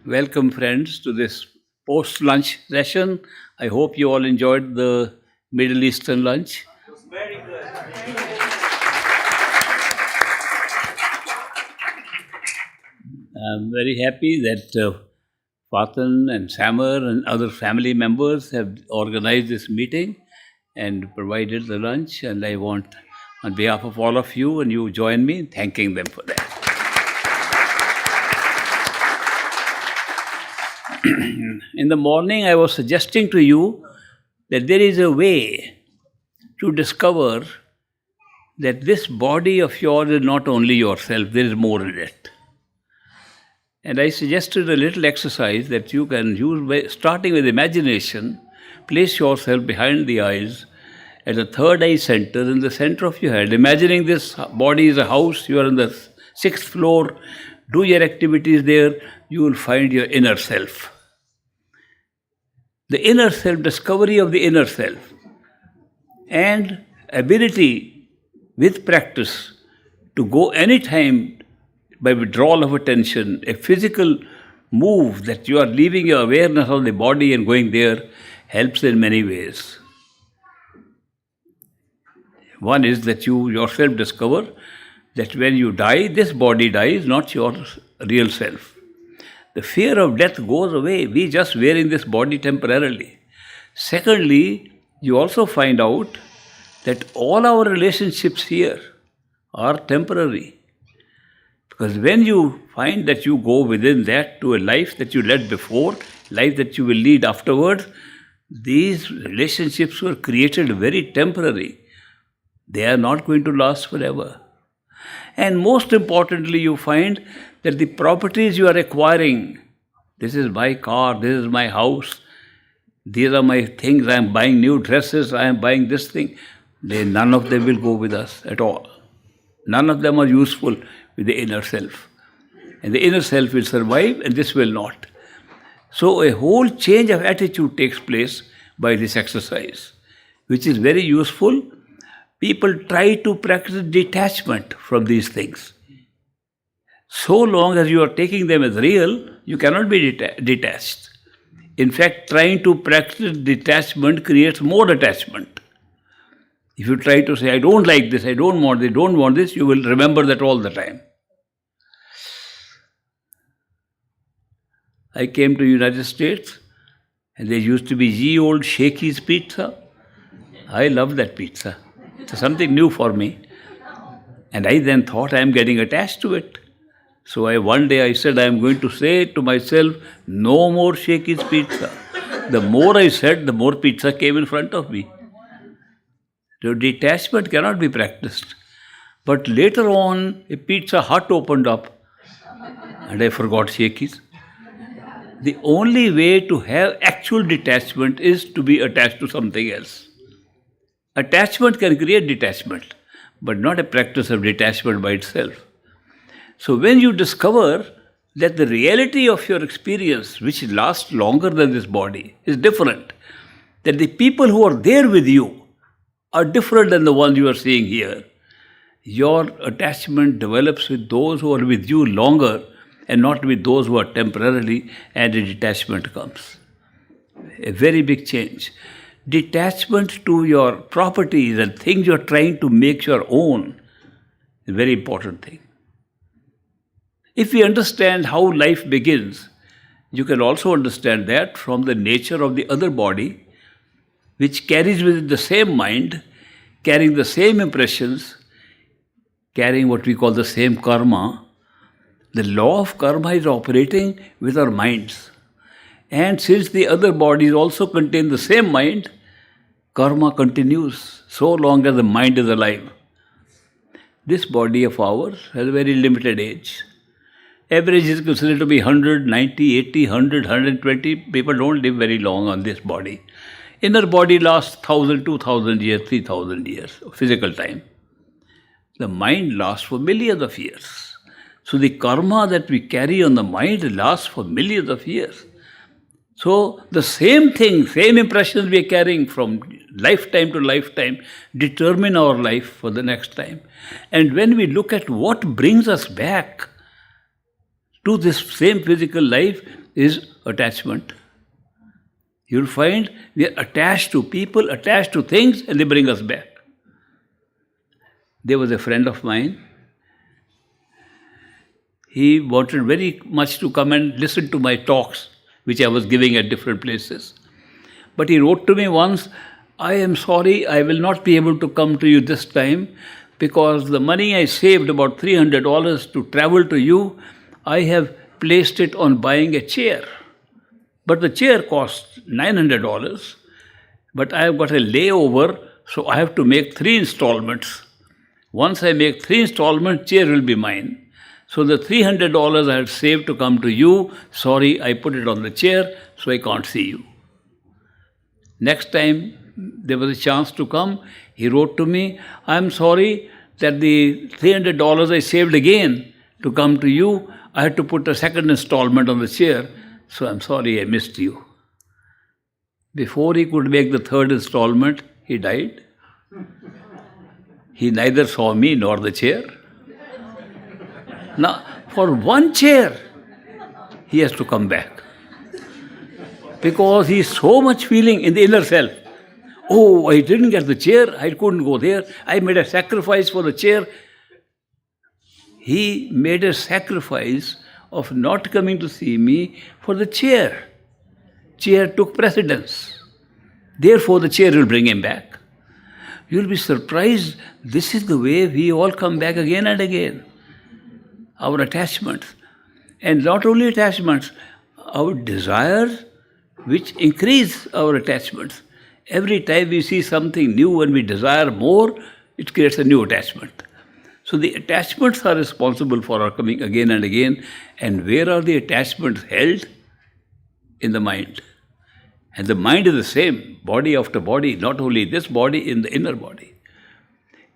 Welcome, friends, to this post lunch session. I hope you all enjoyed the Middle Eastern lunch. I'm very happy that Fatan and Samar and other family members have organized this meeting and provided the lunch. And I want, on behalf of all of you, and you join me in thanking them for that. In the morning, I was suggesting to you that there is a way to discover that this body of yours is not only yourself, there is more in it. And I suggested a little exercise that you can use by starting with imagination. Place yourself behind the eyes at the third eye center, in the center of your head. Imagining this body is a house, you are on the sixth floor, do your activities there, you will find your inner self. The inner self, discovery of the inner self, and ability with practice to go anytime by withdrawal of attention, a physical move that you are leaving your awareness of the body and going there helps in many ways. One is that you yourself discover that when you die, this body dies, not your real self. The fear of death goes away. We just wearing this body temporarily. Secondly, you also find out that all our relationships here are temporary. Because when you find that you go within that to a life that you led before, life that you will lead afterwards, these relationships were created very temporary. They are not going to last forever. And most importantly, you find that the properties you are acquiring, this is my car, this is my house, these are my things, I am buying new dresses, I am buying this thing, none of them will go with us at all. None of them are useful with the inner self. And the inner self will survive and this will not. So a whole change of attitude takes place by this exercise, which is very useful. People try to practice detachment from these things. So long as you are taking them as real, you cannot be detached. In fact, trying to practice detachment creates more attachment. If you try to say, I don't like this, I don't want this, you will remember that all the time. I came to United States and there used to be ye old Shakey's pizza. I love that pizza. It's something new for me. And I then thought I am getting attached to it. So one day I said, I am going to say to myself, no more Shakey's pizza. The more I said, the more pizza came in front of me. So detachment cannot be practiced. But later on, a Pizza Hut opened up and I forgot Shakey's. The only way to have actual detachment is to be attached to something else. Attachment can create detachment, but not a practice of detachment by itself. So when you discover that the reality of your experience, which lasts longer than this body, is different, that the people who are there with you are different than the ones you are seeing here, your attachment develops with those who are with you longer and not with those who are temporarily, and a detachment comes. A very big change. Detachment to your properties and things you are trying to make your own is a very important thing. If we understand how life begins, you can also understand that from the nature of the other body, which carries with it the same mind, carrying the same impressions, carrying what we call the same karma. The law of karma is operating with our minds. And since the other bodies also contain the same mind, karma continues so long as the mind is alive. This body of ours has a very limited age. Average is considered to be 100, 90, 80, 100, 120. People don't live very long on this body. Inner body lasts 1,000, 2,000 years, 3,000 years of physical time. The mind lasts for millions of years. So the karma that we carry on the mind lasts for millions of years. So the same thing, same impressions we are carrying from lifetime to lifetime determine our life for the next time. And when we look at what brings us back to this same physical life, is attachment. You'll find we are attached to people, attached to things, and they bring us back. There was a friend of mine. He wanted very much to come and listen to my talks, which I was giving at different places. But he wrote to me once, I am sorry, I will not be able to come to you this time because the money I saved, about $300 to travel to you, I have placed it on buying a chair. But the chair costs $900, but I have got a layover, so I have to make 3 installments. Once I make 3 installments, chair will be mine. So the $300 I had saved to come to you, sorry, I put it on the chair, so I can't see you. Next time there was a chance to come, he wrote to me, I'm sorry that the $300 I saved again to come to you, I had to put a second installment on the chair, so I'm sorry I missed you. Before he could make the third installment, he died. He neither saw me nor the chair. Now, for one chair, he has to come back. Because he is so much feeling in the inner self. Oh, I didn't get the chair, I couldn't go there, I made a sacrifice for the chair. He made a sacrifice of not coming to see me for the chair. Chair took precedence. Therefore, the chair will bring him back. You'll be surprised, this is the way we all come back again and again. Our attachments. And not only attachments, our desires which increase our attachments. Every time we see something new and we desire more, it creates a new attachment. So the attachments are responsible for our coming again and again. And where are the attachments held? In the mind. And the mind is the same, body after body, not only this body, in the inner body.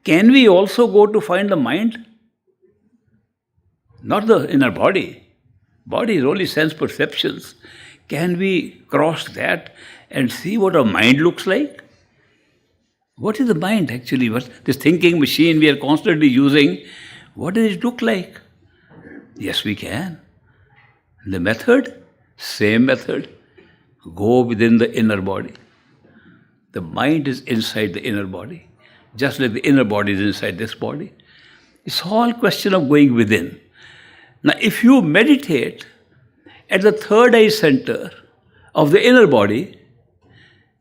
Can we also go to find the mind? Not the inner body. Body is only sense perceptions. Can we cross that and see what our mind looks like? What is the mind actually? What this thinking machine we are constantly using, what does it look like? Yes, we can. The method? Same method. Go within the inner body. The mind is inside the inner body, just like the inner body is inside this body. It's all a question of going within. Now, if you meditate at the third eye center of the inner body,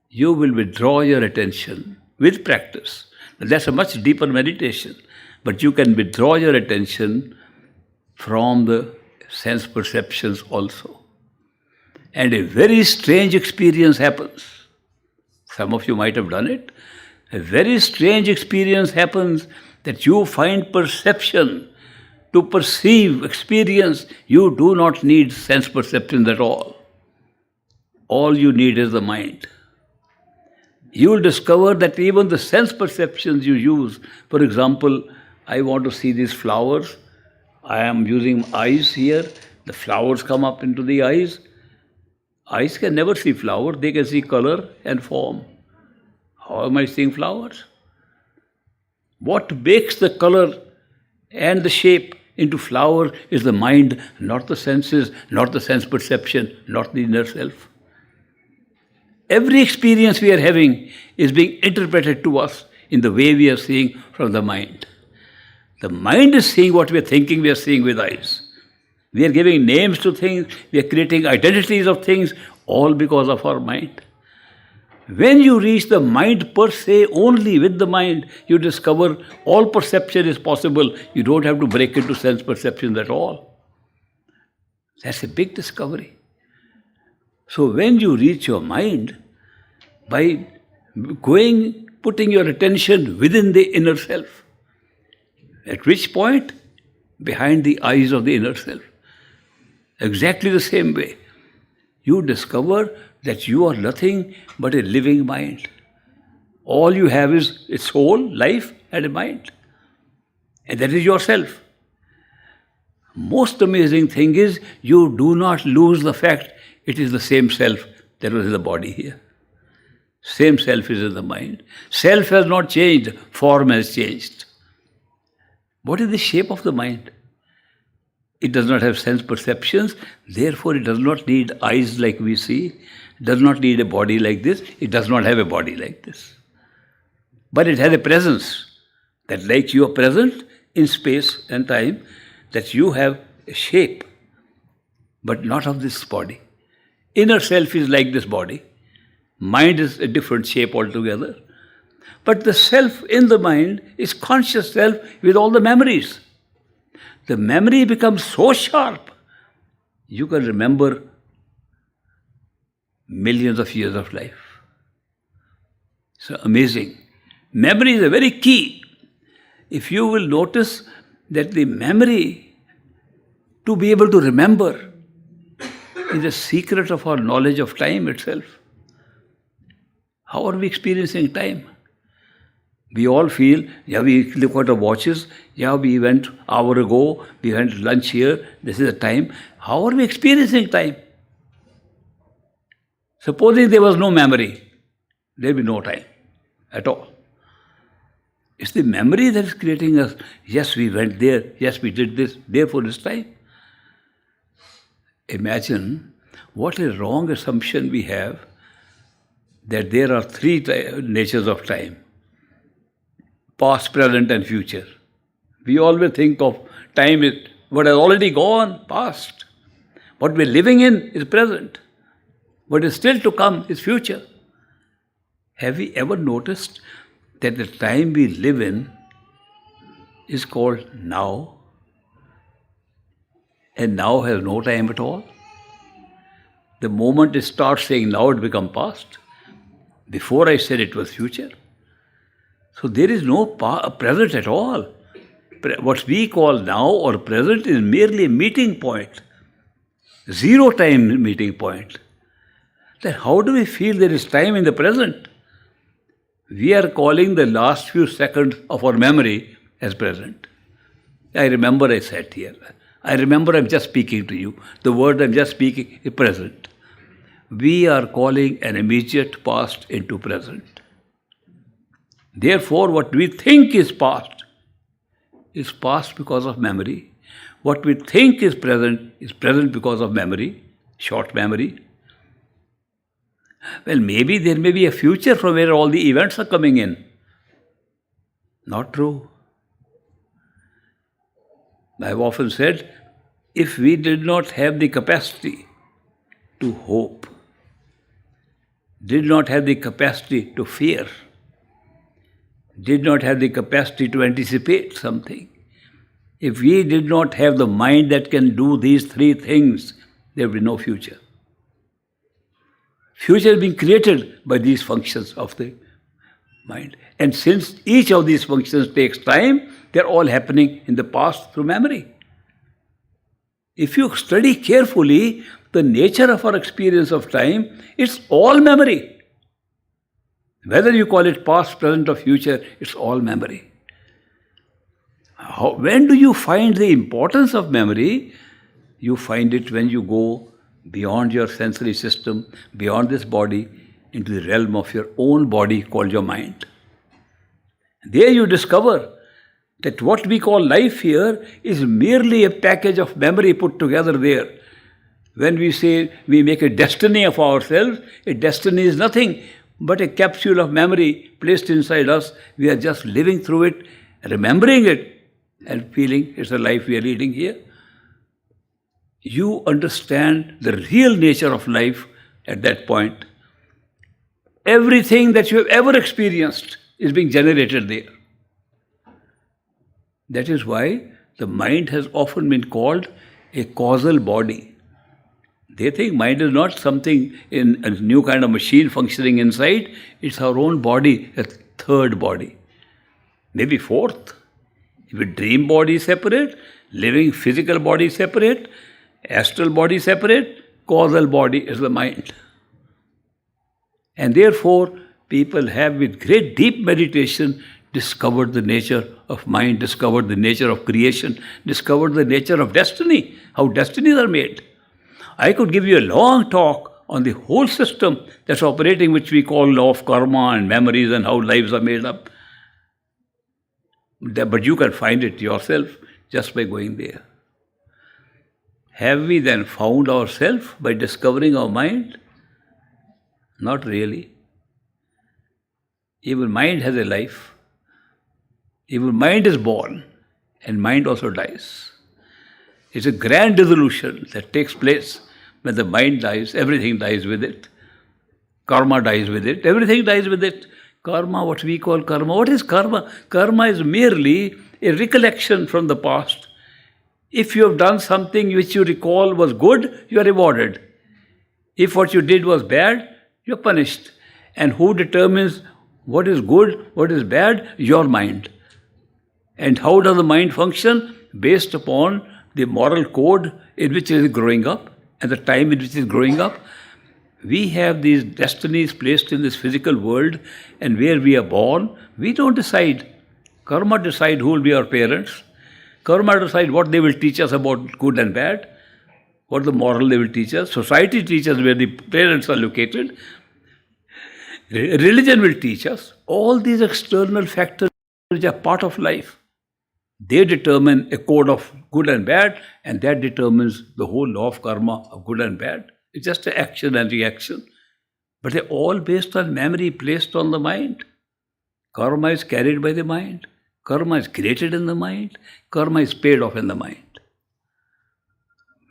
you will withdraw your attention with practice. Now, that's a much deeper meditation, but you can withdraw your attention from the sense perceptions also. And a very strange experience happens. Some of you might have done it. A very strange experience happens that you find perception. To perceive, experience, you do not need sense perceptions at all. All you need is the mind. You will discover that even the sense perceptions you use, for example, I want to see these flowers. I am using eyes here. The flowers come up into the eyes. Eyes can never see flower, they can see color and form. How am I seeing flowers? What makes the color and the shape into flower is the mind, not the senses, not the sense perception, not the inner self. Every experience we are having is being interpreted to us in the way we are seeing from the mind. The mind is seeing what we are thinking we are seeing with eyes. We are giving names to things, we are creating identities of things, all because of our mind. When you reach the mind per se, only with the mind, you discover all perception is possible. You don't have to break into sense perceptions at all. That's a big discovery. So when you reach your mind, by putting your attention within the inner self, at which point? Behind the eyes of the inner self. Exactly the same way. You discover that you are nothing but a living mind. All you have is a soul, life, and a mind. And that is yourself. Most amazing thing is you do not lose the fact it is the same self that was in the body here. Same self is in the mind. Self has not changed, form has changed. What is the shape of the mind? It does not have sense perceptions. Therefore, it does not need eyes like we see. It does not need a body like this. It does not have a body like this. But it has a presence that, like you are present in space and time, that you have a shape, but not of this body. Inner self is like this body. Mind is a different shape altogether. But the self in the mind is conscious self with all the memories. The memory becomes so sharp, you can remember millions of years of life. So amazing. Memory is a very key. If you will notice that the memory to be able to remember is the secret of our knowledge of time itself. How are we experiencing time? We all feel, yeah, we look at our watches, yeah, we went an hour ago, we went lunch here, this is the time. How are we experiencing time? Supposing there was no memory, there will be no time at all. It's the memory that is creating us. Yes, we went there, yes, we did this, therefore it's time. Imagine what a wrong assumption we have that there are three natures of time: past, present and future. We always think of time as what has already gone, past. What we're living in is present. What is still to come is future. Have we ever noticed that the time we live in is called now? And now has no time at all? The moment it starts saying now, it becomes past. Before I said it was future. So there is no present at all. What we call now or present is merely a meeting point. Zero time meeting point. Then how do we feel there is time in the present? We are calling the last few seconds of our memory as present. I remember I sat here. I remember I'm just speaking to you. The word I'm just speaking is present. We are calling an immediate past into present. Therefore, what we think is past because of memory. What we think is present because of memory, short memory. Well, maybe there may be a future from where all the events are coming in. Not true. I've often said, if we did not have the capacity to hope, did not have the capacity to fear, did not have the capacity to anticipate something, if we did not have the mind that can do these three things, there will be no future. Future has been created by these functions of the mind. And since each of these functions takes time, they're all happening in the past through memory. If you study carefully the nature of our experience of time, it's all memory. Whether you call it past, present or future, it's all memory. When do you find the importance of memory? You find it when you go beyond your sensory system, beyond this body, into the realm of your own body called your mind. There you discover that what we call life here is merely a package of memory put together there. When we say we make a destiny of ourselves, a destiny is nothing but a capsule of memory placed inside us. We are just living through it, remembering it, and feeling it's a life we are leading here. You understand the real nature of life at that point. Everything that you have ever experienced is being generated there. That is why the mind has often been called a causal body. They think mind is not something in a new kind of machine functioning inside. It's our own body, a third body, maybe fourth. If a dream body is separate, living physical body is separate, astral body is separate, causal body is the mind. And therefore, people have with great deep meditation discovered the nature of mind, discovered the nature of creation, discovered the nature of destiny, how destinies are made. I could give you a long talk on the whole system that's operating, which we call law of karma and memories and how lives are made up. But you can find it yourself just by going there. Have we then found ourselves by discovering our mind? Not really. Even mind has a life. Even mind is born and mind also dies. It's a grand dissolution that takes place when the mind dies, everything dies with it. Karma dies with it, everything dies with it. Karma, what we call karma. What is karma? Karma is merely a recollection from the past. If you have done something which you recall was good, you are rewarded. If what you did was bad, you are punished. And who determines what is good, what is bad? Your mind. And how does the mind function? Based upon the moral code in which it is growing up and the time in which it is growing up. We have these destinies placed in this physical world, and where we are born, we don't decide. Karma decide who will be our parents. Karma decide what they will teach us about good and bad, what the moral they will teach us. Society teaches where the parents are located. Religion will teach us. All these external factors which are part of life, they determine a code of good and bad, and that determines the whole law of karma of good and bad. It's just an action and reaction. But they're all based on memory placed on the mind. Karma is carried by the mind. Karma is created in the mind. Karma is paid off in the mind.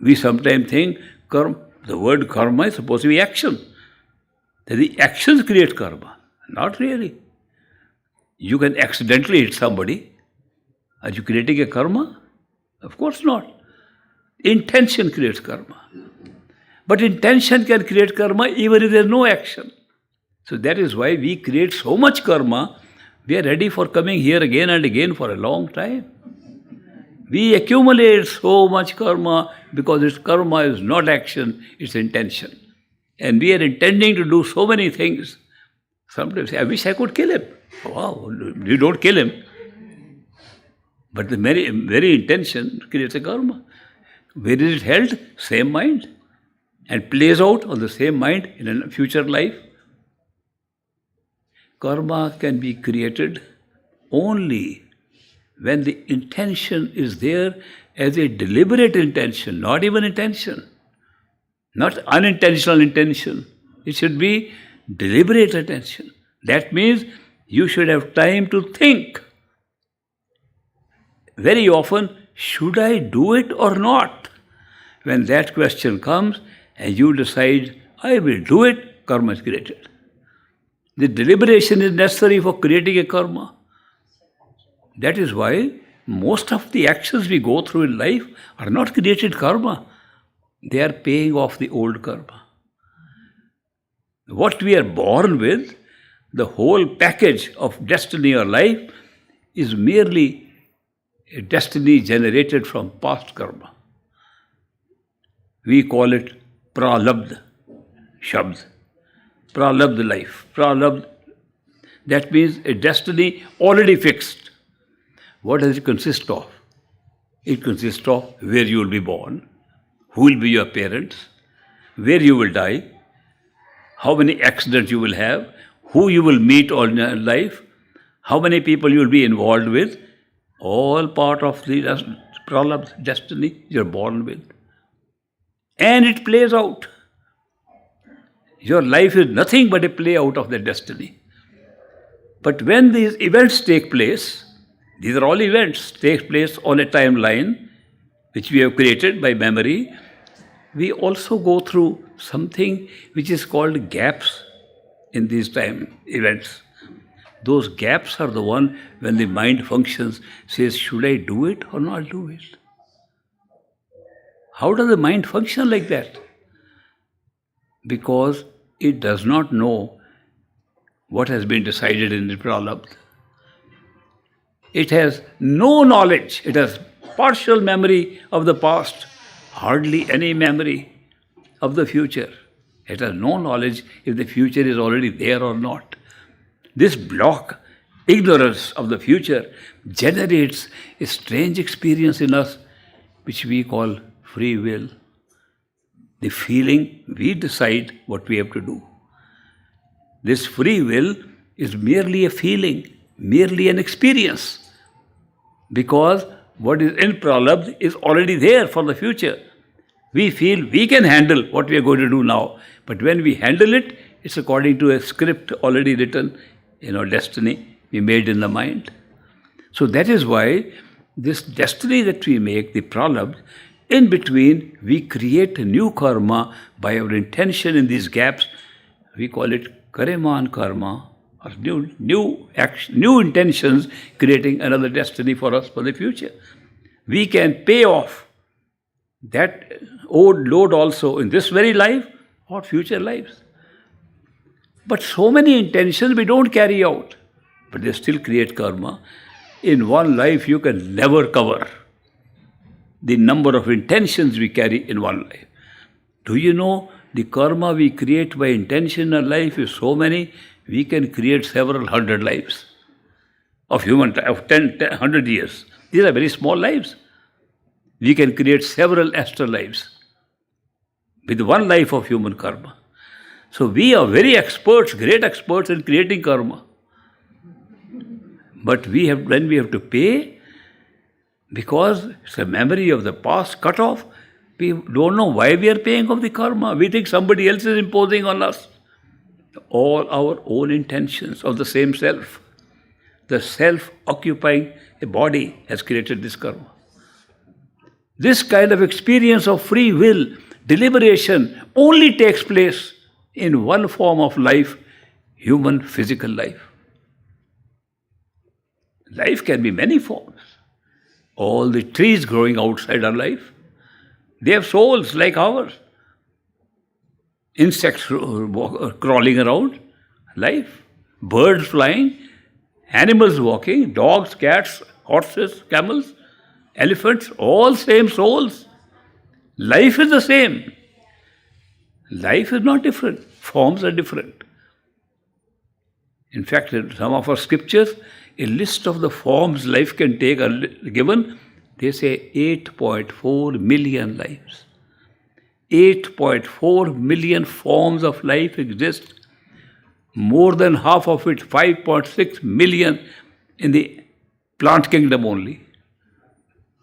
We sometimes think the word karma is supposed to be action. That the actions create karma. Not really. You can accidentally hit somebody. Are you creating a karma? Of course not. Intention creates karma. But intention can create karma even if there is no action. So that is why we create so much karma, we are ready for coming here again and again for a long time. We accumulate so much karma because its karma is not action, it's intention. And we are intending to do so many things. Sometimes say, I wish I could kill him. Wow, you don't kill him. But the very intention creates a karma. Where is it held? Same mind. And plays out on the same mind in a future life. Karma can be created only when the intention is there as a deliberate intention, not even intention, not unintentional intention. It should be deliberate intention. That means you should have time to think. Very often, should I do it or not? When that question comes, and you decide, I will do it, karma is created. The deliberation is necessary for creating a karma. That is why most of the actions we go through in life are not created karma. They are paying off the old karma. What we are born with, the whole package of destiny or life, is merely a destiny generated from past karma. We call it pralabdha shabd. Pralabdha life. Pralabdha, that means a destiny already fixed. What does it consist of? It consists of where you will be born, who will be your parents, where you will die, how many accidents you will have, who you will meet all your life, how many people you will be involved with, all part of the pralabdha destiny you are born with. And it plays out. Your life is nothing but a play out of that destiny. But when these events take place, these are all events, take place on a timeline which we have created by memory, we also go through something which is called gaps in these time events. Those gaps are the one when the mind functions, says, should I do it or not do it? How does the mind function like that? Because it does not know what has been decided in the pralabdha. It has no knowledge. It has partial memory of the past, hardly any memory of the future. It has no knowledge if the future is already there or not. This block, ignorance of the future, generates a strange experience in us which we call free will. The feeling we decide what we have to do. This free will is merely a feeling, merely an experience. Because what is in pralabdha is already there for the future. We feel we can handle what we are going to do now. But when we handle it, it's according to a script already written in our destiny we made in the mind. So that is why this destiny that we make, the pralabdha, in between we create a new karma by our intention in these gaps. We call it kareman karma, or new action, new intentions creating another destiny for us for the future. We can pay off that old load also in this very life or future lives. But so many intentions we don't carry out, but they still create karma. In one life you can never cover the number of intentions we carry in one life. Do you know the karma we create by intention in life is so many, we can create several hundred lives of human, of 100 years. These are very small lives. We can create several astral lives with one life of human karma. So we are very experts, great experts in creating karma. But when we have to pay, because it's a memory of the past cut off, we don't know why we are paying off the karma. We think somebody else is imposing on us. All our own intentions of the same self. The self occupying a body has created this karma. This kind of experience of free will, deliberation, only takes place in one form of life, human physical life. Life can be many forms. All the trees growing outside our life, they have souls like ours. Insects crawling around, life. Birds flying, animals walking, dogs, cats, horses, camels, elephants, all same souls. Life is the same. Life is not different. Forms are different. In fact, in some of our scriptures, a list of the forms life can take are given. They say 8.4 million lives. 8.4 million forms of life exist. More than half of it, 5.6 million, in the plant kingdom only.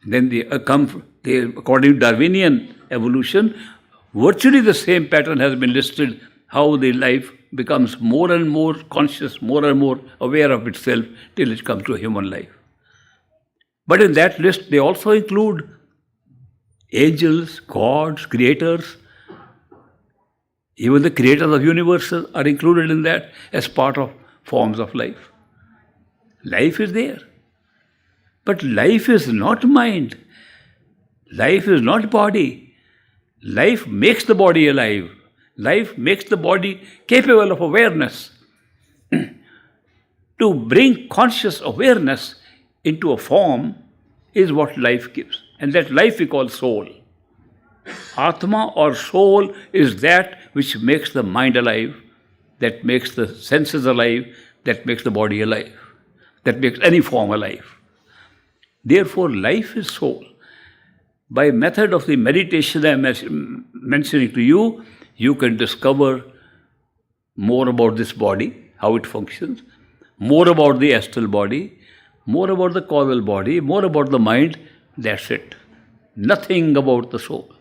Then according to Darwinian evolution, virtually the same pattern has been listed, how the life becomes more and more conscious, more and more aware of itself till it comes to a human life. But in that list, they also include angels, gods, creators. Even the creators of universes are included in that as part of forms of life. Life is there. But life is not mind. Life is not body. Life makes the body alive. Life makes the body capable of awareness. To bring conscious awareness into a form is what life gives. And that life we call soul. Atma or soul is that which makes the mind alive, that makes the senses alive, that makes the body alive, that makes any form alive. Therefore, life is soul. By method of the meditation I am mentioning to you, you can discover more about this body, how it functions, more about the astral body, more about the causal body, more about the mind. That's it. Nothing about the soul.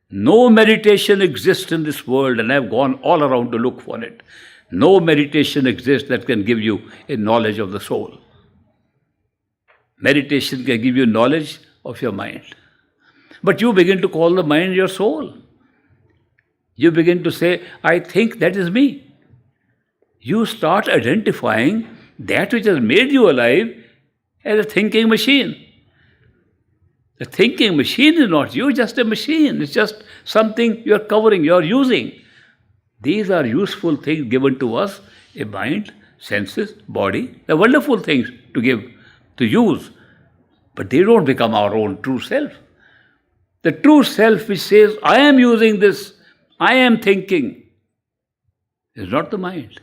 No meditation exists in this world, and I've gone all around to look for it. No meditation exists that can give you a knowledge of the soul. Meditation can give you knowledge of your mind. But you begin to call the mind your soul. You begin to say, I think that is me. You start identifying that which has made you alive as a thinking machine. The thinking machine is not you, just a machine. It's just something you're covering, you're using. These are useful things given to us, a mind, senses, body. They're wonderful things to give, to use. But they don't become our own true self. The true self which says, I am using this, I am thinking, is not the mind.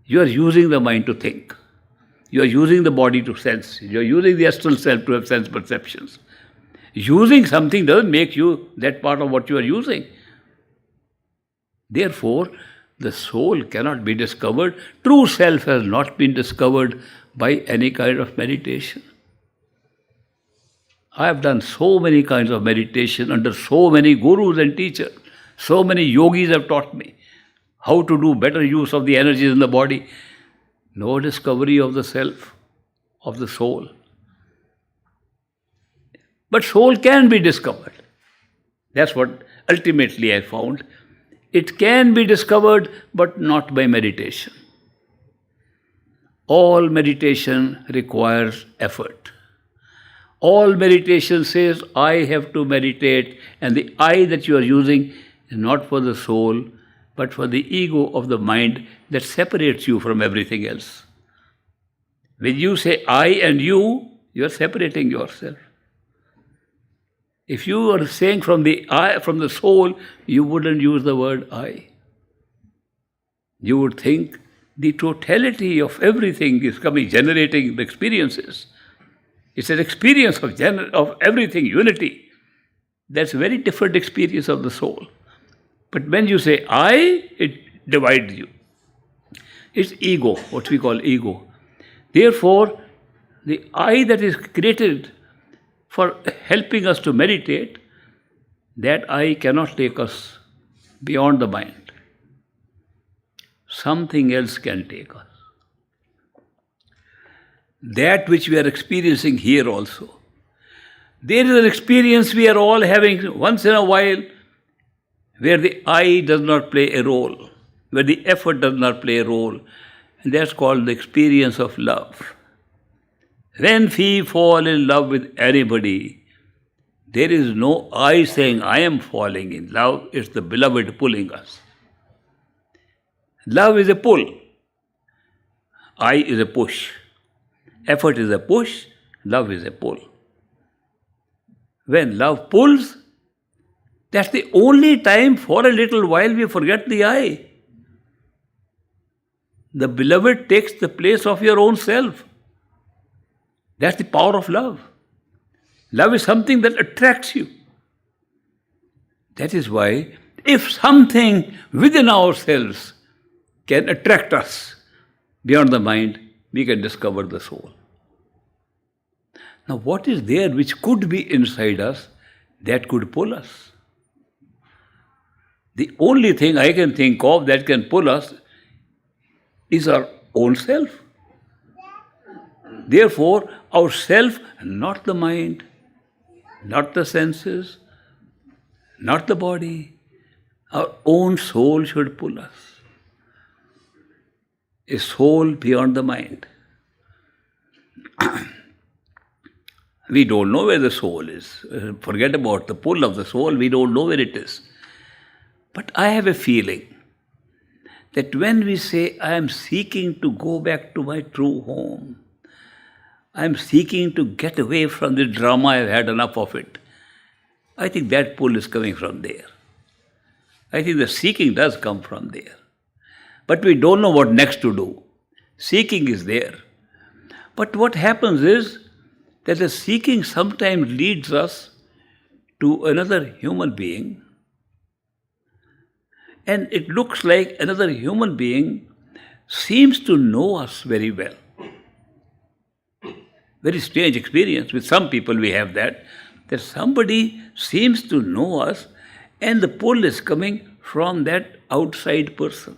You are using the mind to think. You are using the body to sense. You are using the astral self to have sense perceptions. Using something doesn't make you that part of what you are using. Therefore, the soul cannot be discovered. True self has not been discovered by any kind of meditation. I have done so many kinds of meditation under so many gurus and teachers. So many yogis have taught me how to do better use of the energies in the body. No discovery of the self, of the soul. But soul can be discovered. That's what ultimately I found. It can be discovered, but not by meditation. All meditation requires effort. All meditation says, I have to meditate, and the I that you are using is not for the soul, but for the ego of the mind that separates you from everything else. When you say I and you are separating yourself. If you are saying from the I, from the soul, you wouldn't use the word I. You would think the totality of everything is coming, generating the experiences. It's an experience of everything, unity. That's a very different experience of the soul. But when you say I, it divides you. It's ego, what we call ego. Therefore, the I that is created for helping us to meditate, that I cannot take us beyond the mind. Something else can take us. That which we are experiencing here also. There is an experience we are all having once in a while where the I does not play a role, where the effort does not play a role. And that's called the experience of love. When we fall in love with anybody, there is no I saying, I am falling in love. It's the beloved pulling us. Love is a pull. I is a push. Effort is a push. Love is a pull. When love pulls, that's the only time for a little while we forget the I. The beloved takes the place of your own self. That's the power of love. Love is something that attracts you. That is why, if something within ourselves can attract us beyond the mind, we can discover the soul. Now, what is there which could be inside us that could pull us? The only thing I can think of that can pull us is our own self. Therefore, our self, not the mind, not the senses, not the body, our own soul should pull us. A soul beyond the mind. We don't know where the soul is. Forget about the pull of the soul, we don't know where it is. But I have a feeling that when we say, I am seeking to go back to my true home, I am seeking to get away from the drama, I have had enough of it, I think that pull is coming from there. I think the seeking does come from there. But we don't know what next to do. Seeking is there. But what happens is that the seeking sometimes leads us to another human being, and it looks like another human being seems to know us very well. Very strange experience. With some people we have that somebody seems to know us and the pull is coming from that outside person.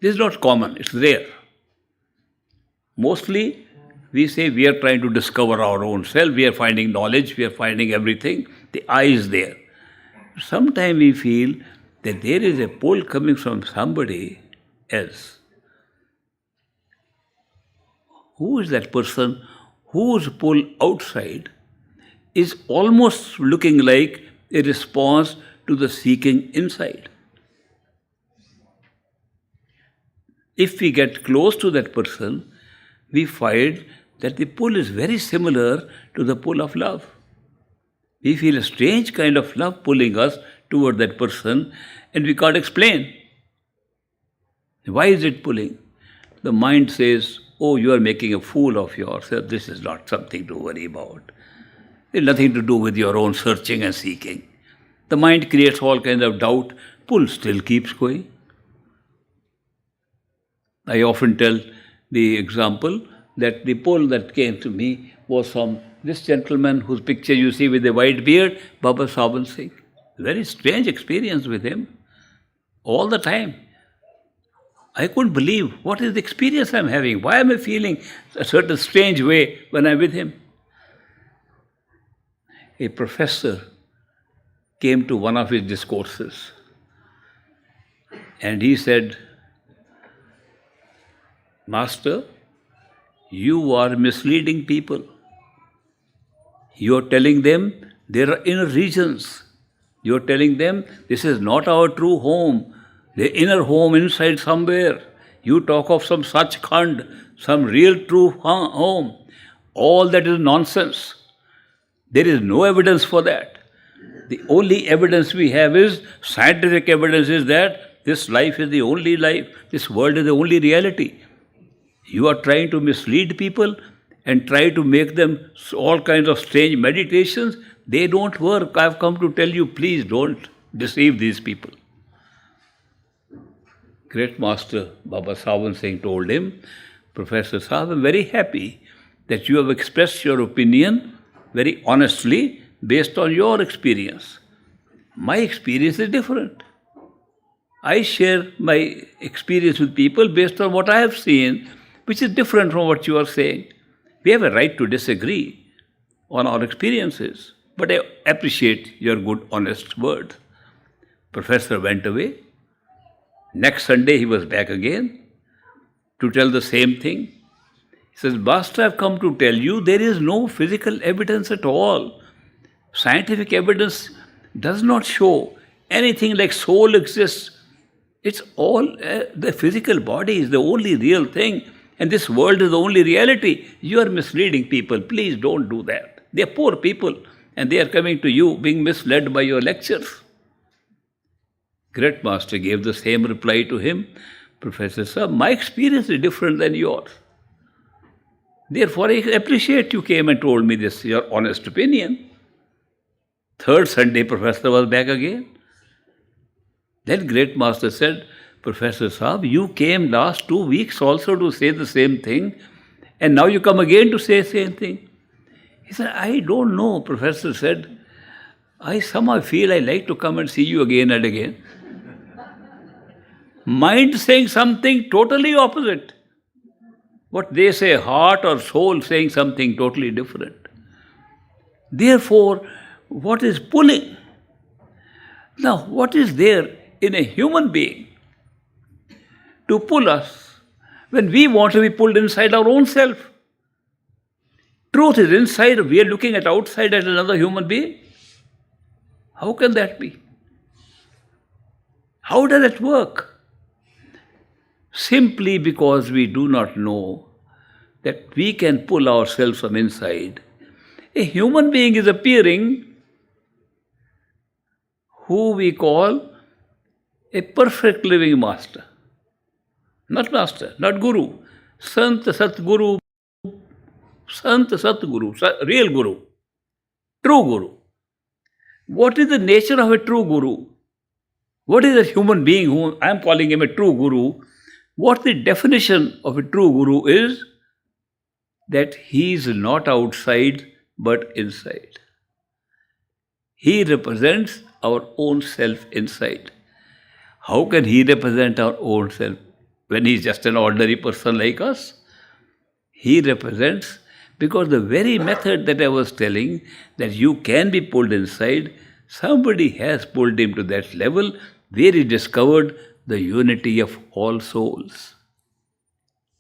This is not common, it's rare. Mostly we say we are trying to discover our own self, we are finding knowledge, we are finding everything, the I is there. Sometimes we feel that there is a pull coming from somebody else. Who is that person whose pull outside is almost looking like a response to the seeking inside? If we get close to that person, we find that the pull is very similar to the pull of love. We feel a strange kind of love pulling us toward that person and we can't explain. Why is it pulling? The mind says, oh, you are making a fool of yourself. This is not something to worry about. It has nothing to do with your own searching and seeking. The mind creates all kinds of doubt. Pull still keeps going. I often tell the example that the pull that came to me was from this gentleman whose picture you see with the white beard, Baba Saban Singh. Very strange experience with him. All the time. I couldn't believe what is the experience I'm having. Why am I feeling a certain strange way when I'm with him? A professor came to one of his discourses and he said, Master, you are misleading people. You are telling them there are inner regions. You are telling them this is not our true home. The inner home inside somewhere. You talk of some such khand, some real true home. All that is nonsense. There is no evidence for that. The only evidence we have is, scientific evidence is that this life is the only life, this world is the only reality. You are trying to mislead people and try to make them all kinds of strange meditations. They don't work. I have come to tell you, please don't deceive these people. Great Master Baba Saban Singh told him, Professor Saab, I'm very happy that you have expressed your opinion very honestly based on your experience. My experience is different. I share my experience with people based on what I have seen, which is different from what you are saying. We have a right to disagree on our experiences, but I appreciate your good, honest words. Professor went away. Next Sunday he was back again to tell the same thing. He says, Master, I have come to tell you there is no physical evidence at all. Scientific evidence does not show anything like soul exists. It's all, the physical body is the only real thing and this world is the only reality. You are misleading people. Please don't do that. They are poor people and they are coming to you being misled by your lectures. Great Master gave the same reply to him. Professor Sir, my experience is different than yours. Therefore, I appreciate you came and told me this, your honest opinion. Third Sunday, Professor was back again. Then Great Master said, Professor Saab, you came last 2 weeks also to say the same thing, and now you come again to say the same thing. He said, I don't know, Professor said. I somehow feel I like to come and see you again and again. Mind saying something totally opposite. What they say, heart or soul saying something totally different. Therefore, what is pulling? Now, what is there in a human being to pull us when we want to be pulled inside our own self? Truth is inside, we are looking at outside at another human being. How can that be? How does it work? Simply because we do not know that we can pull ourselves from inside. A human being is appearing who we call a perfect living master. Not master, not guru. Sant Satguru, real guru, true guru. What is the nature of a true guru? What is a human being who I am calling him a true guru? What the definition of a true guru is? That he is not outside but inside. He represents our own self inside. How can he represent our own self when he is just an ordinary person like us? He represents, because the very method that I was telling, that you can be pulled inside, somebody has pulled him to that level where he discovered the unity of all souls.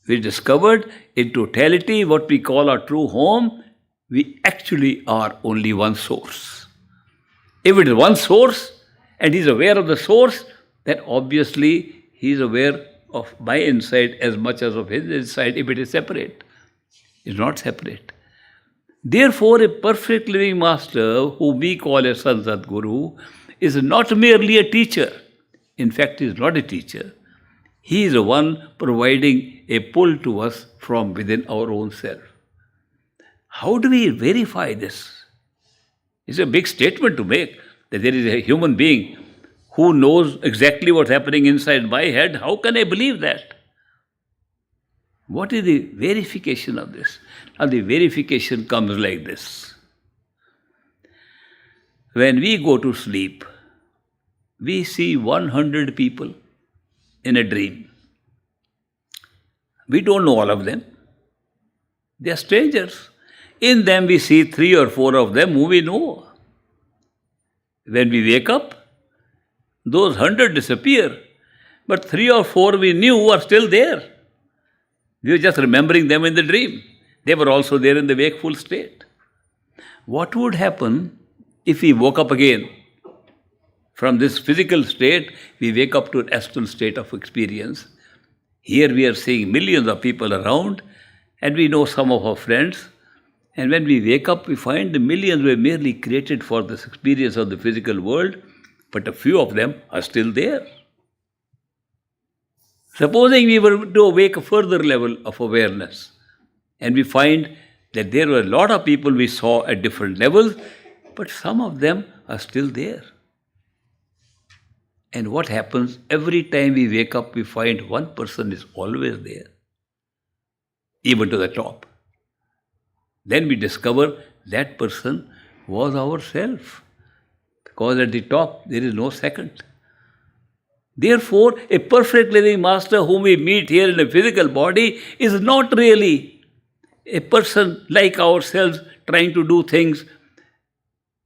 We discovered in totality what we call our true home, we actually are only one source. If it is one source and he is aware of the source, then obviously he is aware of my inside as much as of his inside if it is separate. It is not separate. Therefore, a perfect living master, who we call a Sant Sadguru, is not merely a teacher. In fact, he is not a teacher. He is the one providing a pull to us from within our own self. How do we verify this? It's a big statement to make, that there is a human being who knows exactly what's happening inside my head. How can I believe that? What is the verification of this? Now the verification comes like this. When we go to sleep, we see 100 people in a dream. We don't know all of them. They are strangers. In them we see 3 or 4 of them who we know. When we wake up, those 100 disappear. But 3 or 4 we knew are still there. We were just remembering them in the dream. They were also there in the wakeful state. What would happen if we woke up again? From this physical state, we wake up to an astral state of experience. Here we are seeing millions of people around, and we know some of our friends. And when we wake up, we find the millions were merely created for this experience of the physical world, but a few of them are still there. Supposing we were to awake a further level of awareness, and we find that there were a lot of people we saw at different levels, but some of them are still there. And what happens? Every time we wake up, we find one person is always there, even to the top. Then we discover that person was ourself, because at the top there is no second. Therefore, a perfect living master whom we meet here in a physical body is not really a person like ourselves trying to do things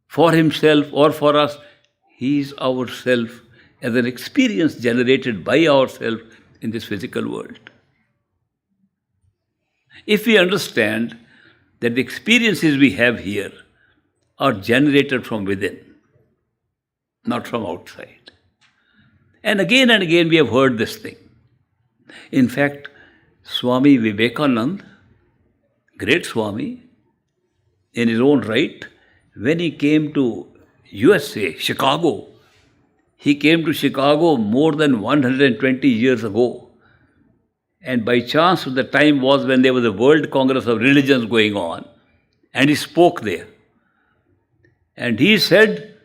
for himself or for us. He is ourself as an experience generated by ourselves in this physical world. If we understand that the experiences we have here are generated from within, not from outside. And again we have heard this thing. In fact, Swami Vivekananda, great Swami, in his own right, when he came to USA, Chicago, he came to Chicago more than 120 years ago. And by chance, the time was when there was a World Congress of Religions going on. And he spoke there. And he said,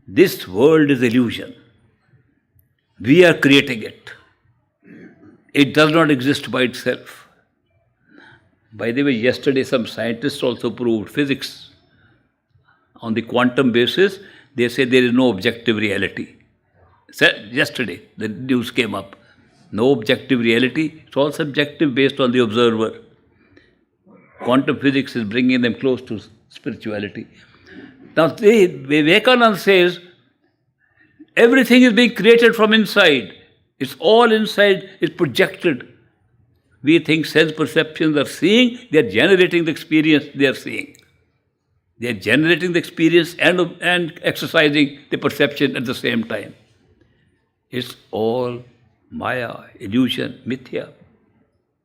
this world is illusion. We are creating it. It does not exist by itself. By the way, yesterday some scientists also proved physics. On the quantum basis, they say there is no objective reality. Yesterday, the news came up. No objective reality, it's all subjective based on the observer. Quantum physics is bringing them close to spirituality. Now, Vivekananda says, everything is being created from inside. It's all inside, it's projected. We think sense perceptions are seeing, they are generating the experience they are seeing. They are generating the experience and exercising the perception at the same time. It's all Maya, illusion, mithya.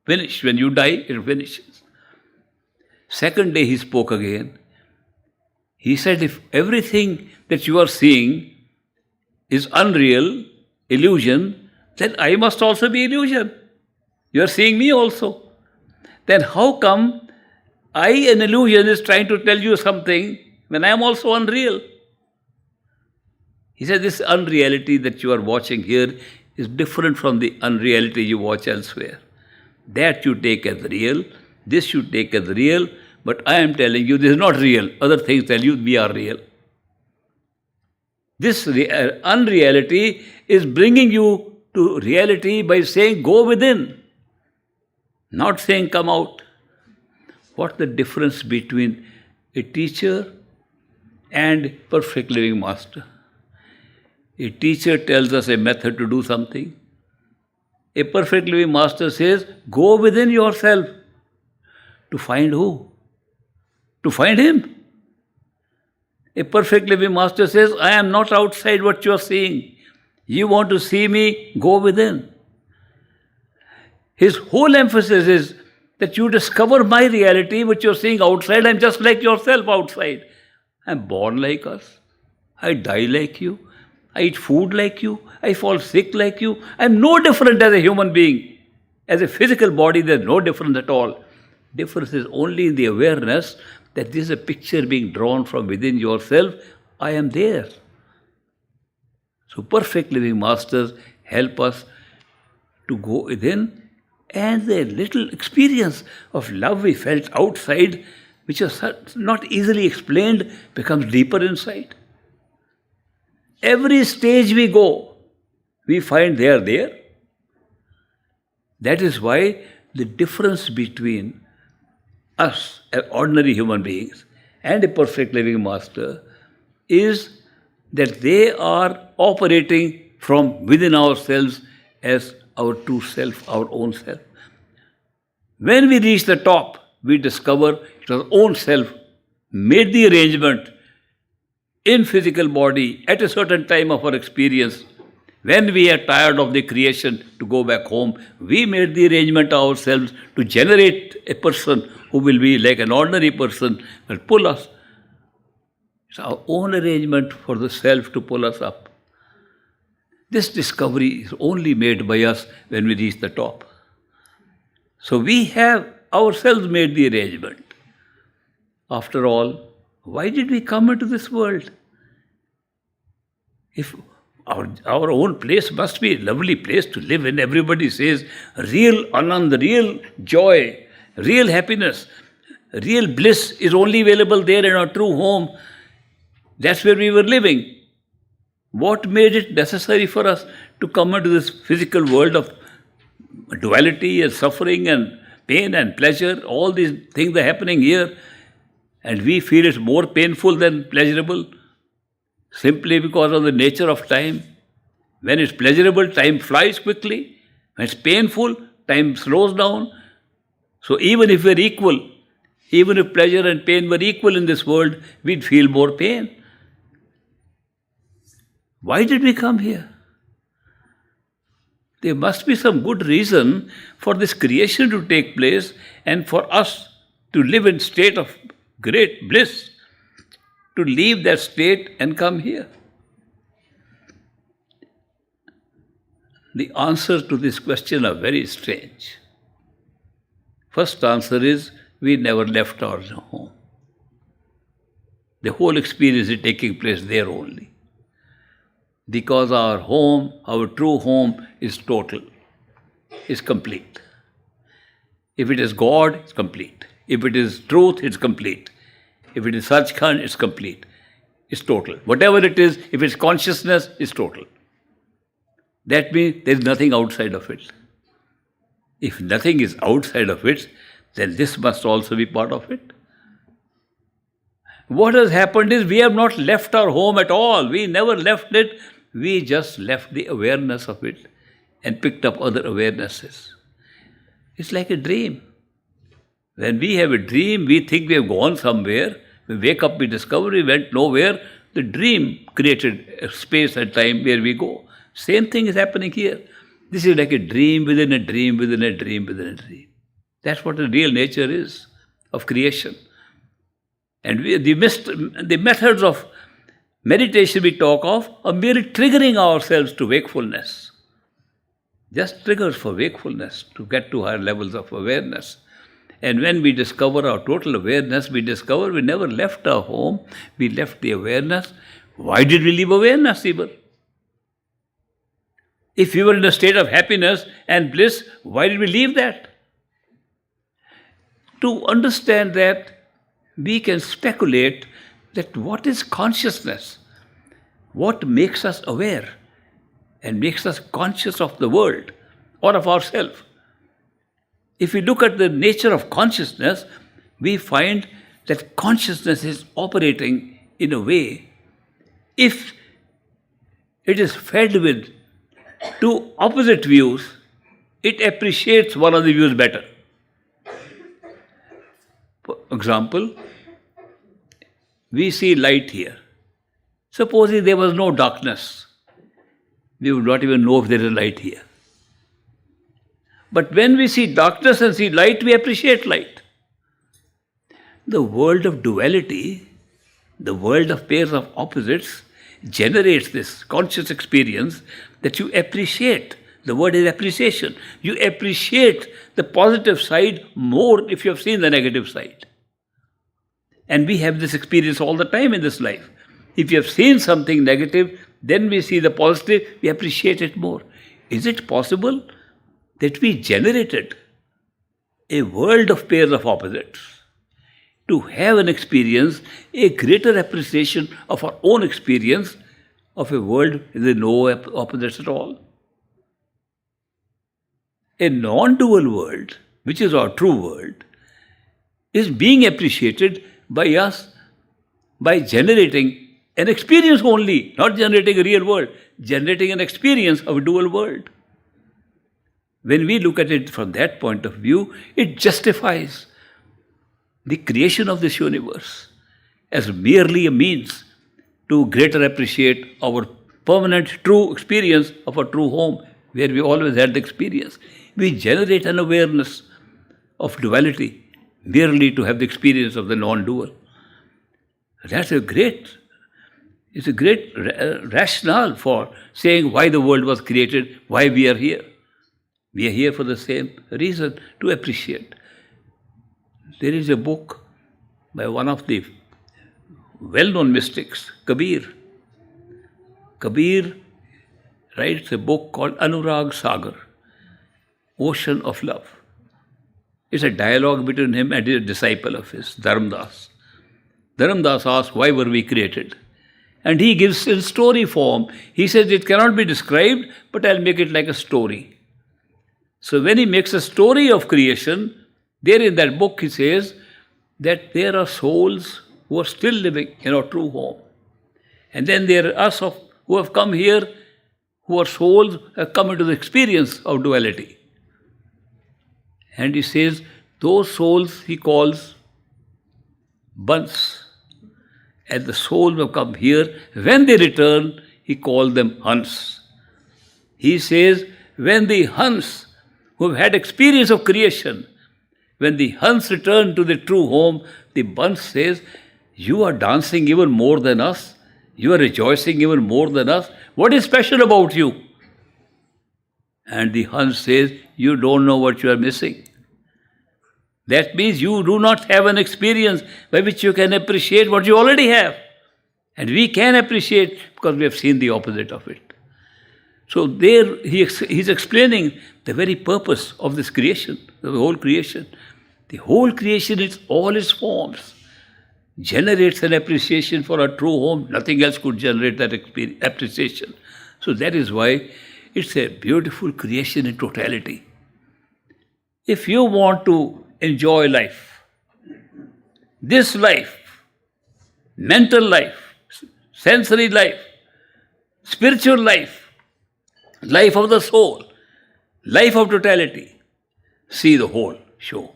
Finish. When you die, it finishes. Second day he spoke again. He said, if everything that you are seeing is unreal, illusion, then I must also be illusion. You are seeing me also. Then how come I, an illusion, is trying to tell you something when I am also unreal? He said, this unreality that you are watching here is different from the unreality you watch elsewhere. That you take as real, this you take as real, but I am telling you this is not real. Other things tell you we are real. This unreality is bringing you to reality by saying go within, not saying come out. What's the difference between a teacher and perfect living master? A teacher tells us a method to do something. A perfect living master says, go within yourself. To find who? To find him. A perfect living master says, I am not outside what you are seeing. You want to see me? Go within. His whole emphasis is that you discover my reality, which you are seeing outside. I am just like yourself outside. I am born like us. I die like you. I eat food like you. I fall sick like you. I am no different as a human being. As a physical body, there is no difference at all. Difference is only in the awareness that this is a picture being drawn from within yourself. I am there. So perfect living masters help us to go within And the little experience of love we felt outside, which was not easily explained, becomes deeper inside. Every stage we go, we find they are there. That is why the difference between us, ordinary human beings, and a perfect living master is that they are operating from within ourselves as our true self, our own self. When we reach the top, we discover it was our own self made the arrangement in physical body at a certain time of our experience. When we are tired of the creation to go back home, we made the arrangement ourselves to generate a person who will be like an ordinary person, will pull us. It's our own arrangement for the self to pull us up. This discovery is only made by us when we reach the top. So we have ourselves made the arrangement. After all, why did we come into this world? If our own place must be a lovely place to live in. Everybody says real anand, real joy, real happiness, real bliss is only available there in our true home. That's where we were living. What made it necessary for us to come into this physical world of duality and suffering and pain and pleasure? All these things are happening here, and we feel it's more painful than pleasurable simply because of the nature of time. When it's pleasurable, time flies quickly. When it's painful, time slows down. So even if we're equal, even if pleasure and pain were equal in this world, we'd feel more pain. Why did we come here? There must be some good reason for this creation to take place and for us to live in state of great bliss, to leave that state and come here. The answers to this question are very strange. First answer is, we never left our home. The whole experience is taking place there only. Because our home, our true home, is total, is complete. If it is God, it's complete. If it is truth, it's complete. If it is Sachkhand, it's complete. It's total. Whatever it is, if it's consciousness, it's total. That means there is nothing outside of it. If nothing is outside of it, then this must also be part of it. What has happened is we have not left our home at all. We never left it. We just left the awareness of it and picked up other awarenesses. It's like a dream. When we have a dream, we think we have gone somewhere. We wake up, we discover we went nowhere. The dream created a space and time where we go. Same thing is happening here. This is like a dream within a dream within a dream within a dream. That's what the real nature is of creation. And the methods of meditation we talk of are merely triggering ourselves to wakefulness. Just triggers for wakefulness to get to higher levels of awareness. And when we discover our total awareness, we discover we never left our home, we left the awareness. Why did we leave awareness even? If we were in a state of happiness and bliss, why did we leave that? To understand that, we can speculate that what is consciousness? What makes us aware and makes us conscious of the world or of ourselves? If we look at the nature of consciousness, we find that consciousness is operating in a way, if it is fed with two opposite views, it appreciates one of the views better. For example, we see light here. Supposing there was no darkness, we would not even know if there is light here. But when we see darkness and see light, we appreciate light. The world of duality, the world of pairs of opposites, generates this conscious experience that you appreciate. The word is appreciation. You appreciate the positive side more if you have seen the negative side. And we have this experience all the time in this life. If you have seen something negative, then we see the positive, we appreciate it more. Is it possible that we generated a world of pairs of opposites. To have an experience, a greater appreciation of our own experience of a world with no opposites at all. A non-dual world, which is our true world, is being appreciated by us by generating an experience only, not generating a real world, generating an experience of a dual world. When we look at it from that point of view, it justifies the creation of this universe as merely a means to greater appreciate our permanent true experience of a true home, where we always had the experience. We generate an awareness of duality merely to have the experience of the non-dual. It's a great rationale for saying why the world was created, why we are here. We are here for the same reason, to appreciate. There is a book by one of the well-known mystics, Kabir. Kabir writes a book called Anurag Sagar, Ocean of Love. It's a dialogue between him and a disciple of his, Dharamdas. Dharamdas asks, why were we created? And he gives in story form. He says it cannot be described, but I'll make it like a story. So when he makes a story of creation, there in that book he says that there are souls who are still living in our true home. And then there are us who have come here, who are souls who have come into the experience of duality. And he says those souls he calls Bans. And the souls who have come here, when they return, he calls them Hans. He says when the Hans who have had experience of creation, when the Hans return to the true home, the Bans says, you are dancing even more than us. You are rejoicing even more than us. What is special about you? And the Hans says, you don't know what you are missing. That means you do not have an experience by which you can appreciate what you already have. And we can appreciate because we have seen the opposite of it. So there he's explaining the very purpose of this creation, the whole creation. The whole creation in all its forms generates an appreciation for our true home. Nothing else could generate that appreciation. So that is why it's a beautiful creation in totality. If you want to enjoy life, this life, mental life, sensory life, spiritual life, life of the soul, life of totality, see the whole show.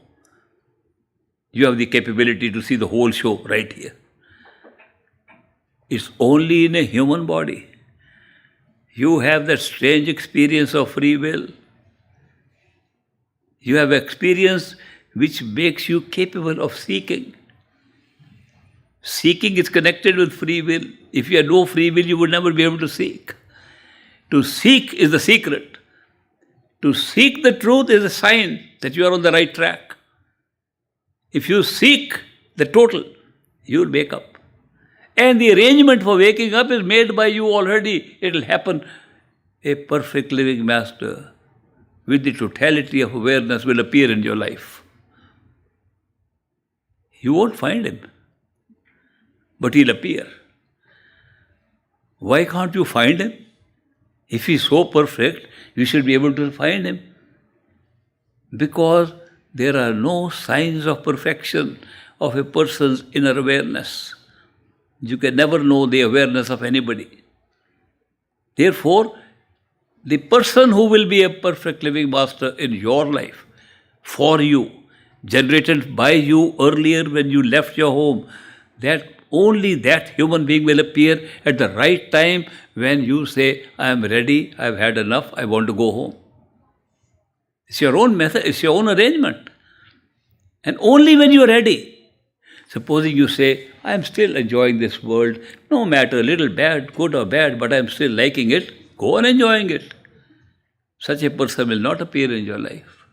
You have the capability to see the whole show right here. It's only in a human body. You have that strange experience of free will. You have experience which makes you capable of seeking. Seeking is connected with free will. If you had no free will, you would never be able to seek. To seek is the secret. To seek the truth is a sign that you are on the right track. If you seek the total, you will wake up. And the arrangement for waking up is made by you already. It will happen. A perfect living master with the totality of awareness will appear in your life. You won't find him, but he'll appear. Why can't you find him? If he's so perfect, you should be able to find him. Because there are no signs of perfection of a person's inner awareness. You can never know the awareness of anybody. Therefore, the person who will be a perfect living master in your life, for you, generated by you earlier when you left your home, that only that human being will appear at the right time when you say, I am ready, I have had enough, I want to go home. It's your own method, it's your own arrangement. And only when you are ready. Supposing you say, I am still enjoying this world, no matter a little bad, good or bad, but I am still liking it, go on enjoying it. Such a person will not appear in your life.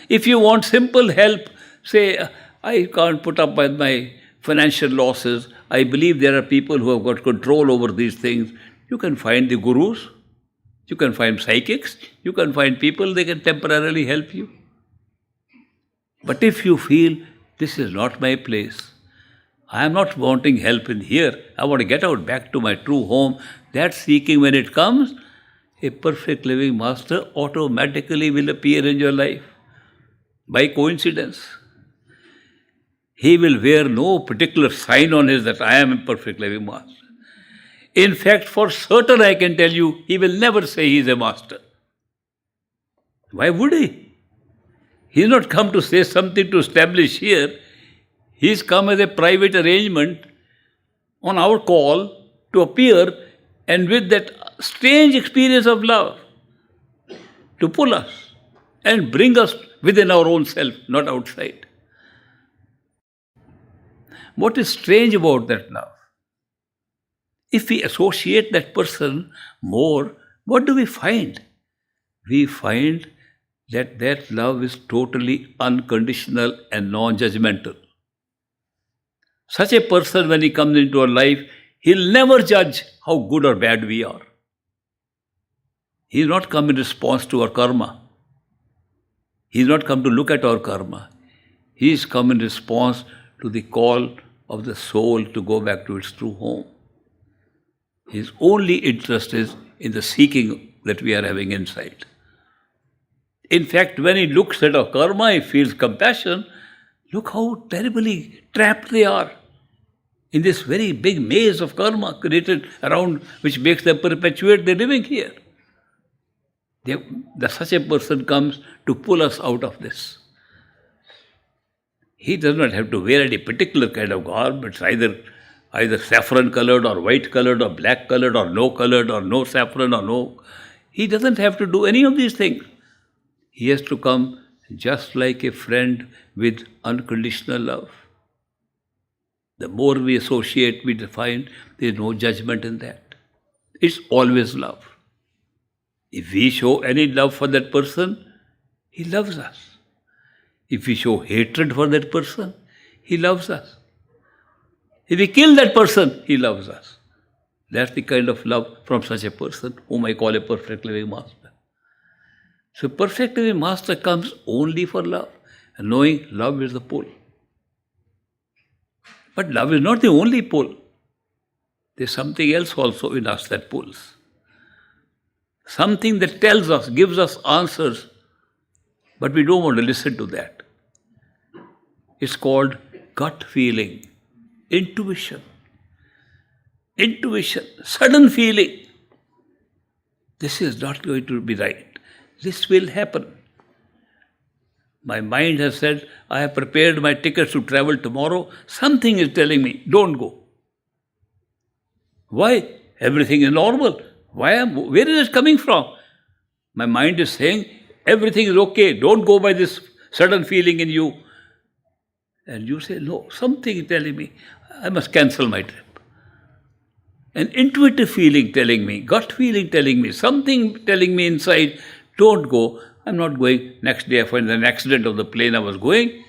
If you want simple help, say, I can't put up with my financial losses, I believe there are people who have got control over these things, you can find the gurus. You can find psychics, you can find people, they can temporarily help you. But if you feel, this is not my place, I am not wanting help in here, I want to get out back to my true home, that seeking, when it comes, a perfect living master automatically will appear in your life by coincidence. He will wear no particular sign on his that I am a perfect living master. In fact, for certain I can tell you, he will never say he is a master. Why would he? He is not come to say something to establish here. He has come as a private arrangement on our call to appear, and with that strange experience of love to pull us and bring us within our own self, not outside. What is strange about that love? If we associate that person more, what do we find? We find that that love is totally unconditional and non-judgmental. Such a person, when he comes into our life, he'll never judge how good or bad we are. He's not come in response to our karma. He's not come to look at our karma. He's come in response to the call of the soul to go back to its true home. His only interest is in the seeking that we are having inside. In fact, when he looks at our karma, he feels compassion. Look how terribly trapped they are in this very big maze of karma created around, which makes them perpetuate their living here. Such a person comes to pull us out of this. He does not have to wear any particular kind of garments, either saffron colored or white colored or black colored or no saffron or no. He doesn't have to do any of these things. He has to come just like a friend with unconditional love. The more we associate, we find there is no judgment in that. It's always love. If we show any love for that person, he loves us. If we show hatred for that person, he loves us. If we kill that person, he loves us. That's the kind of love from such a person, whom I call a perfect living master. So perfect living master comes only for love, and knowing love is the pull. But love is not the only pull. There's something else also in us that pulls. Something that tells us, gives us answers, but we don't want to listen to that. It's called gut feeling, intuition. Intuition, sudden feeling. This is not going to be right. This will happen. My mind has said, I have prepared my tickets to travel tomorrow. Something is telling me, don't go. Why? Everything is normal. Where is it coming from? My mind is saying, everything is okay. Don't go by this sudden feeling in you. And you say, no, something is telling me, I must cancel my trip. An intuitive feeling telling me, gut feeling telling me, something telling me inside, don't go. I'm not going. Next day I find an accident of the plane I was going.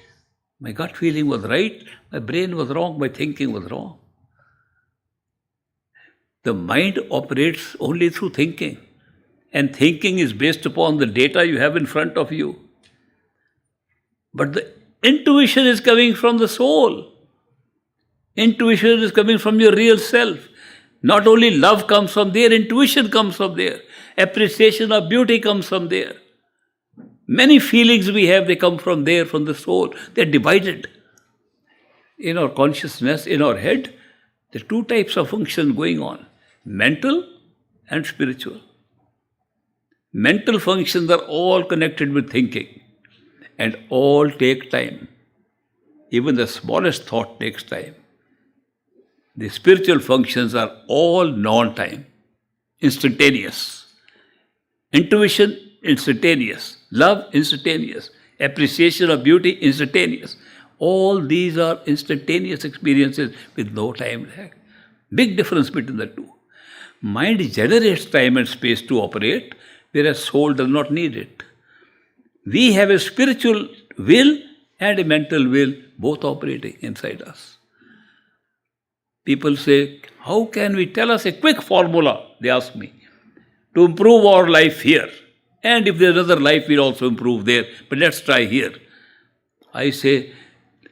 My gut feeling was right. My brain was wrong. My thinking was wrong. The mind operates only through thinking. And thinking is based upon the data you have in front of you. But the intuition is coming from the soul. Intuition is coming from your real self. Not only love comes from there, intuition comes from there. Appreciation of beauty comes from there. Many feelings we have, they come from there, from the soul. They're divided. In our consciousness, in our head, there are two types of functions going on. Mental and spiritual. Mental functions are all connected with thinking and all take time. Even the smallest thought takes time. The spiritual functions are all non-time, instantaneous. Intuition, instantaneous. Love, instantaneous. Appreciation of beauty, instantaneous. All these are instantaneous experiences with no time lag. Big difference between the two. Mind generates time and space to operate, whereas soul does not need it. We have a spiritual will and a mental will both operating inside us. People say, how can we tell us a quick formula? They ask me. to improve our life here. And if there's another life, we'll also improve there. But let's try here. I say,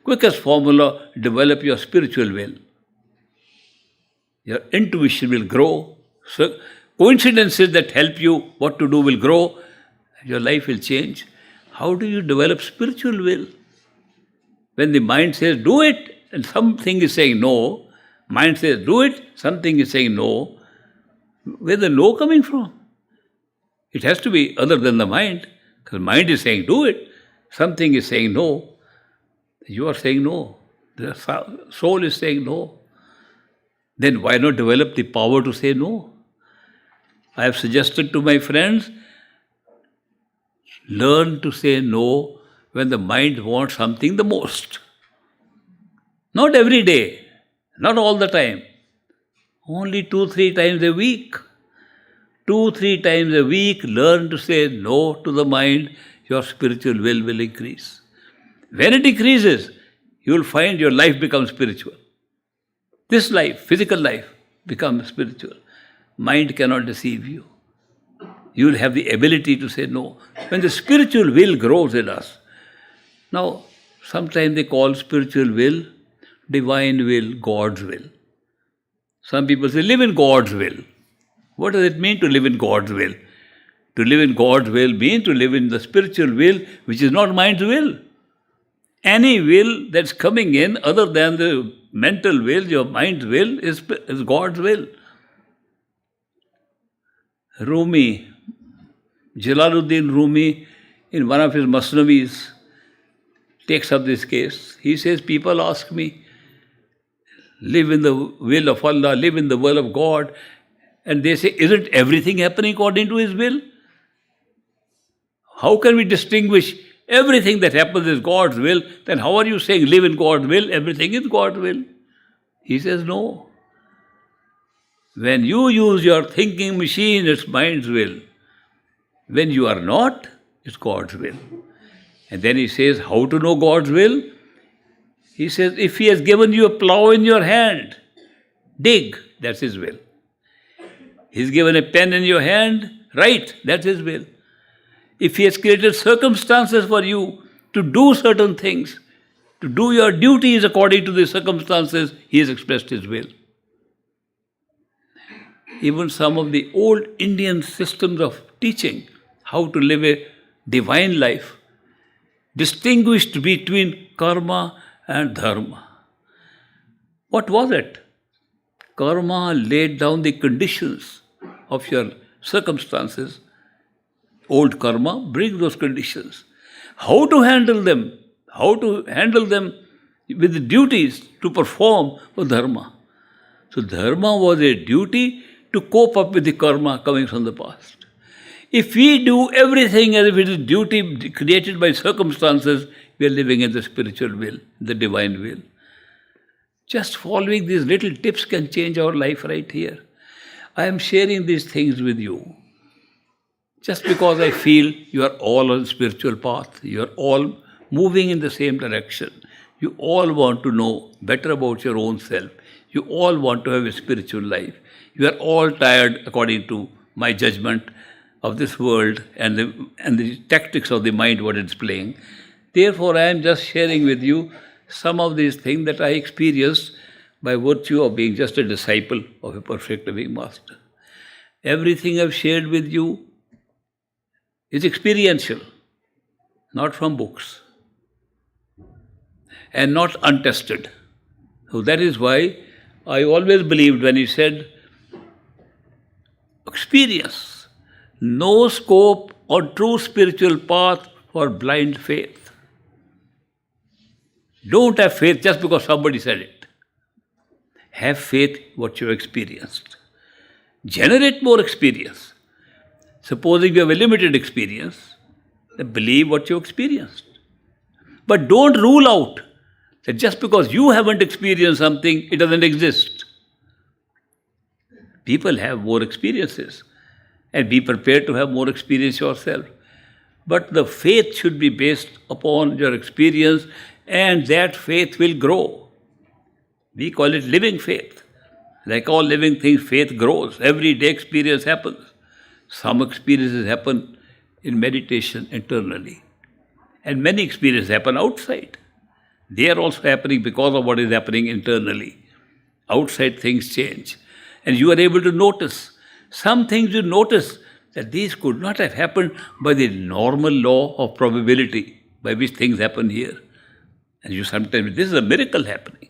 quickest formula, develop your spiritual will. Your intuition will grow. So coincidences that help you what to do will grow. Your life will change. How do you develop spiritual will? When the mind says, do it, and something is saying no. Mind says, do it, something is saying no. Where's the no coming from? It has to be other than the mind. Because mind is saying, do it. Something is saying no. You are saying no. The soul is saying no. Then why not develop the power to say no? I have suggested to my friends, learn to say no when the mind wants something the most. Not every day, not all the time. Only 2-3 times a week. 2-3 times a week, learn to say no to the mind, your spiritual will increase. When it increases, you will find your life becomes spiritual. This life, physical life, becomes spiritual. Mind cannot deceive you. You will have the ability to say no. When the spiritual will grows in us. Now, sometimes they call spiritual will, divine will, God's will. Some people say, live in God's will. What does it mean to live in God's will? To live in God's will means to live in the spiritual will, which is not mind's will. Any will that's coming in other than the mental will, your mind's will, is God's will. Jalaluddin Rumi, in one of his Masnavis, takes up this case. He says, people ask me, live in the will of Allah, live in the will of God. And they say, isn't everything happening according to His will? How can we distinguish everything that happens is God's will? Then how are you saying live in God's will? Everything is God's will. He says, no. When you use your thinking machine, it's mind's will. When you are not, it's God's will. And then he says, how to know God's will? He says, if He has given you a plow in your hand, dig, that's His will. He's given a pen in your hand, write, that's His will. If He has created circumstances for you to do certain things, to do your duties according to the circumstances, He has expressed His will. Even some of the old Indian systems of teaching how to live a divine life distinguished between karma and dharma. What was it? Karma laid down the conditions of your circumstances. Old karma brings those conditions. How to handle them? How to handle them with the duties to perform for dharma. So dharma was a duty to cope up with the karma coming from the past. If we do everything as if it is duty created by circumstances, we are living in the spiritual will, the divine will. Just following these little tips can change our life right here. I am sharing these things with you just because I feel you are all on a spiritual path. You are all moving in the same direction. You all want to know better about your own self. You all want to have a spiritual life. You are all tired, according to my judgment, of this world and the tactics of the mind, what it's playing. Therefore, I am just sharing with you some of these things that I experienced by virtue of being just a disciple of a perfect living master. Everything I've shared with you is experiential, not from books, and not untested. So that is why I always believed when he said, experience, no scope on true spiritual path for blind faith. Don't have faith just because somebody said it. Have faith what you have experienced. Generate more experience. Supposing you have a limited experience, then believe what you experienced. But don't rule out that just because you haven't experienced something, it doesn't exist. People have more experiences, and be prepared to have more experience yourself. But the faith should be based upon your experience, and that faith will grow. We call it living faith. Like all living things, faith grows. Every day experience happens. Some experiences happen in meditation internally, and many experiences happen outside. They are also happening because of what is happening internally. Outside things change, and you are able to notice. Some things you notice that these could not have happened by the normal law of probability by which things happen here. And you sometimes, this is a miracle happening.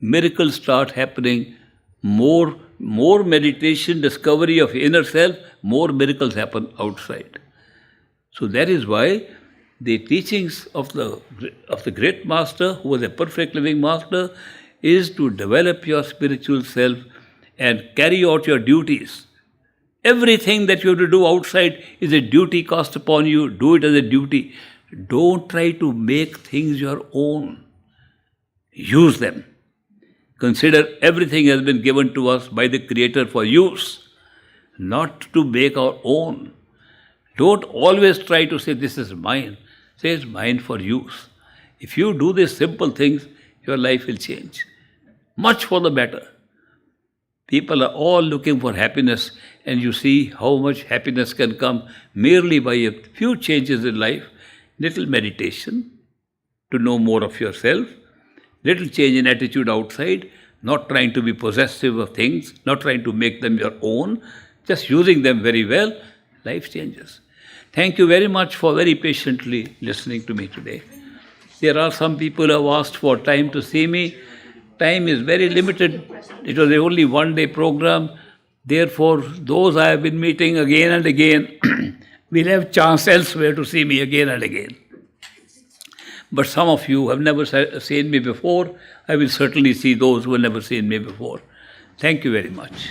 Miracles start happening, more meditation, discovery of inner self, more miracles happen outside. So that is why the teachings of the great master, who was a perfect living master, is to develop your spiritual self and carry out your duties. Everything that you have to do outside is a duty cast upon you. Do it as a duty. Don't try to make things your own. Use them. Consider everything has been given to us by the Creator for use, not to make our own. Don't always try to say, this is mine. Say, it's mine for use. If you do these simple things, your life will change. Much for the better. People are all looking for happiness, and you see how much happiness can come merely by a few changes in life, little meditation to know more of yourself, little change in attitude outside, not trying to be possessive of things, not trying to make them your own, just using them very well, life changes. Thank you very much for very patiently listening to me today. There are some people who have asked for time to see me. Time is very limited. It was a only one-day program. Therefore, those I have been meeting again and again will have chance elsewhere to see me again and again. But some of you have never seen me before. I will certainly see those who have never seen me before. Thank you very much.